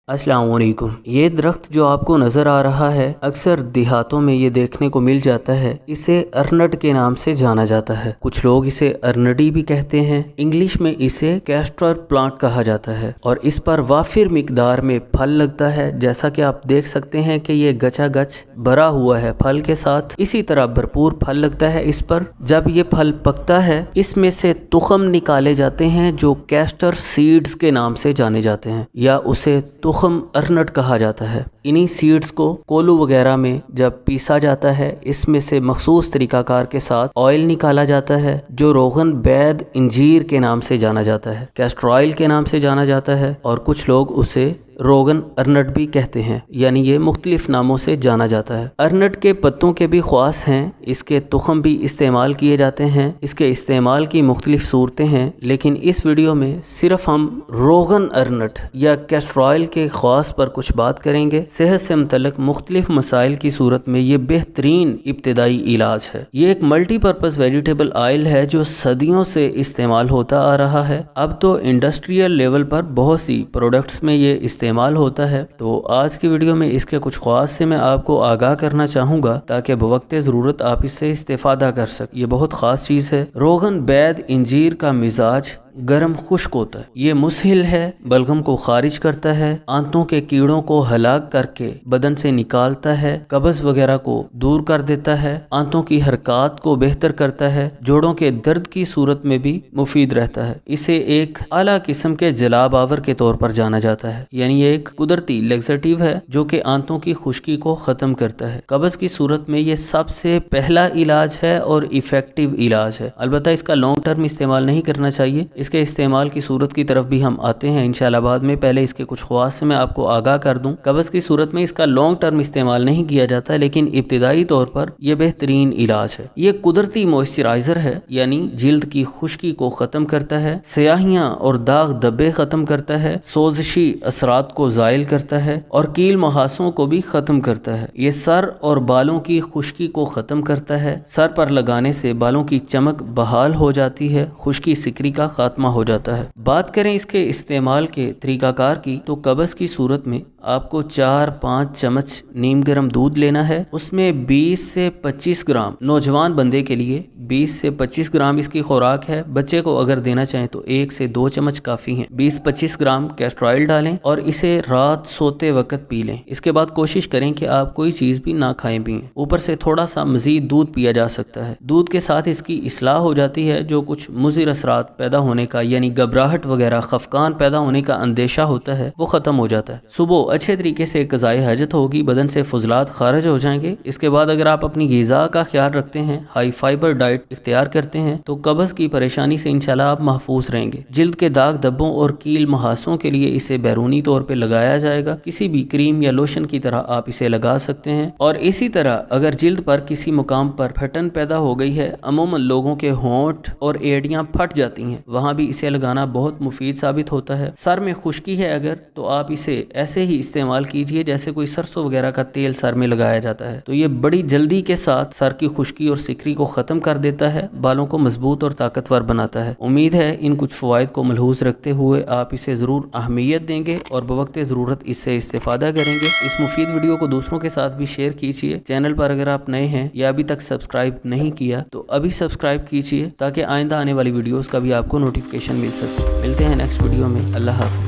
अस्सलाम वालेकुम। ये दरख्त जो आपको नज़र आ रहा है अक्सर देहातों में ये देखने को मिल जाता है। इसे अरनट के नाम से जाना जाता है। कुछ लोग इसे अरनडी भी कहते हैं। इंग्लिश में इसे कैस्टर प्लांट कहा जाता है और इस पर वाफिर मिकदार में फल लगता है। जैसा कि आप देख सकते हैं कि ये गचा गच भरा हुआ है फल के साथ। इसी तरह भरपूर फल लगता है इस पर। जब ये फल पकता है इसमें से तुखम निकाले जाते हैं जो कैस्टर सीड्स के नाम से जाने जाते हैं या उसे तुखम अरनट कहा जाता है। इन्हीं सीड्स को कोलू वगैरह में जब पीसा जाता है इसमें से मखसूस तरीकाकार के साथ ऑयल निकाला जाता है जो रोगन बैद इंजीर के नाम से जाना जाता है, कैस्टर ऑयल के नाम से जाना जाता है और कुछ लोग उसे रोगन अरनट भी कहते हैं, यानी ये मुख्तलिफ नामों से जाना जाता है। अरनट के पत्तों के भी ख्वास हैं, इसके तुखम भी इस्तेमाल किए जाते हैं। इसके इस्तेमाल की मुख्तलिफ सूरतें हैं, लेकिन इस वीडियो में सिर्फ हम रोगन अरनट या कैस्टर ऑयल के ख्वास पर कुछ बात करेंगे। सेहत से मुतल्लिक मुख्तलिफ मसाइल की सूरत में ये बेहतरीन इब्तदाई इलाज है। ये एक मल्टीपर्पज़ वेजिटेबल ऑयल है जो सदियों से इस्तेमाल होता आ रहा है। अब तो इंडस्ट्रियल लेवल पर बहुत सी प्रोडक्ट्स में ये इस्तेमाल होता है। तो आज की वीडियो में इसके कुछ ख्वास से मैं आपको आगाह करना चाहूँगा ताकि बवक्ते ज़रूरत आप इससे इस्तेफादा कर सकें। ये बहुत ख़ास चीज़ है। रोगन बैद इंजीर का मिजाज गर्म खुश्क होता है। ये मुसहिल है, बलगम को खारिज करता है, आंतों के कीड़ों को हलाक करके बदन से निकालता है, कब्ज वगैरह को दूर कर देता है, आंतों की हरकत को बेहतर करता है, जोड़ों के दर्द की सूरत में भी मुफीद रहता है। इसे एक आला किस्म के जलाब आवर के तौर पर जाना जाता है, यानी ये एक कुदरती लेक्सेटिव है जो कि आंतों की खुश्की को ख़त्म करता है। कब्ज की सूरत में ये सबसे पहला इलाज है और इफेक्टिव इलाज है। अलबत्ता इसका लॉन्ग टर्म इस्तेमाल नहीं करना चाहिए। इसके इस्तेमाल की सूरत की तरफ भी हम आते हैं इंशाअल्लाह बाद में। पहले इसके कुछ ख्वास से मैं आपको आगाह कर दूं। कब्ज की सूरत में इसका लॉन्ग टर्म इस्तेमाल नहीं किया जाता, लेकिन इब्तिदाई तौर पर यह बेहतरीन इलाज है। ये कुदरती मॉइस्चराइजर है, यानी जिल्द की खुश्की को ख़त्म करता है, स्याहियाँ और दाग धब्बे ख़त्म करता है, सोजिशी असरात को ज़ायल करता है और कील मुहासों को भी ख़त्म करता है। ये सर और बालों की खुश्की को ख़त्म करता है। सर पर लगाने से बालों की चमक बहाल हो जाती है, खुश्की सिकरी का खात्मा हो जाता है। बात करें इसके इस्तेमाल के तरीकाकार की तो कब्ज की सूरत में आपको 4-5 चम्मच नीम गर्म दूध लेना है। उसमें 20 से 25 ग्राम, नौजवान बंदे के लिए 20 से 25 ग्राम इसकी खुराक है। बच्चे को अगर देना चाहें तो 1 से 2 चम्मच काफ़ी हैं। 20-25 ग्राम कैस्टर ऑयल डालें और इसे रात सोते वक्त पी लें। इसके बाद कोशिश करें कि आप कोई चीज़ भी ना खाएं पिएं। ऊपर से थोड़ा सा मजीद दूध पिया जा सकता है। दूध के साथ इसकी इस्लाह हो जाती है। जो कुछ मुज़िर असरात पैदा होने का, यानी घबराहट वगैरह, खफकान पैदा होने का अंदेशा होता है, वो ख़त्म हो जाता है। सुबह अच्छे तरीके से क़ज़ाए हाजत होगी, बदन से फुजलात खारिज हो जाएंगे। इसके बाद अगर आप अपनी ग़िज़ा का ख्याल रखते हैं, हाई फाइबर डाइट इख्तियार करते हैं, तो कब्ज़ की परेशानी से इंशाल्लाह आप महफूज रहेंगे। जिल्द के दाग धब्बों और कील मुहासों के लिए इसे बैरूनी तौर पर लगाया जाएगा। किसी भी क्रीम या लोशन की तरह आप इसे लगा सकते हैं। और इसी तरह अगर जिल्द पर किसी मुकाम पर फटन पैदा हो गई है, अमूमन लोगों के होंठ और एड़ियाँ फट जाती हैं, वहाँ भी इसे लगाना बहुत मुफीद साबित होता है। सर में खुश्की है अगर, तो आप इसे ऐसे ही इस्तेमाल कीजिए जैसे कोई सरसों वगैरह का तेल सर में लगाया जाता है। तो ये बड़ी जल्दी के साथ सर की खुश्की और सिकरी को ख़त्म कर देता है, बालों को मजबूत और ताकतवर बनाता है। उम्मीद है इन कुछ फ़वाइद को मलहूज़ रखते हुए आप इसे ज़रूर अहमियत देंगे और बवक्ते ज़रूरत इससे इस्तेफादा करेंगे। इस मुफीद वीडियो को दूसरों के साथ भी शेयर कीजिए। चैनल पर अगर आप नए हैं या अभी तक सब्सक्राइब नहीं किया तो अभी सब्सक्राइब कीजिए ताकि आइंदा आने वाली वीडियोज़ का भी आपको नोटिफिकेशन मिल सके। मिलते हैं नेक्स्ट वीडियो में। अल्लाह हाफ़िज़।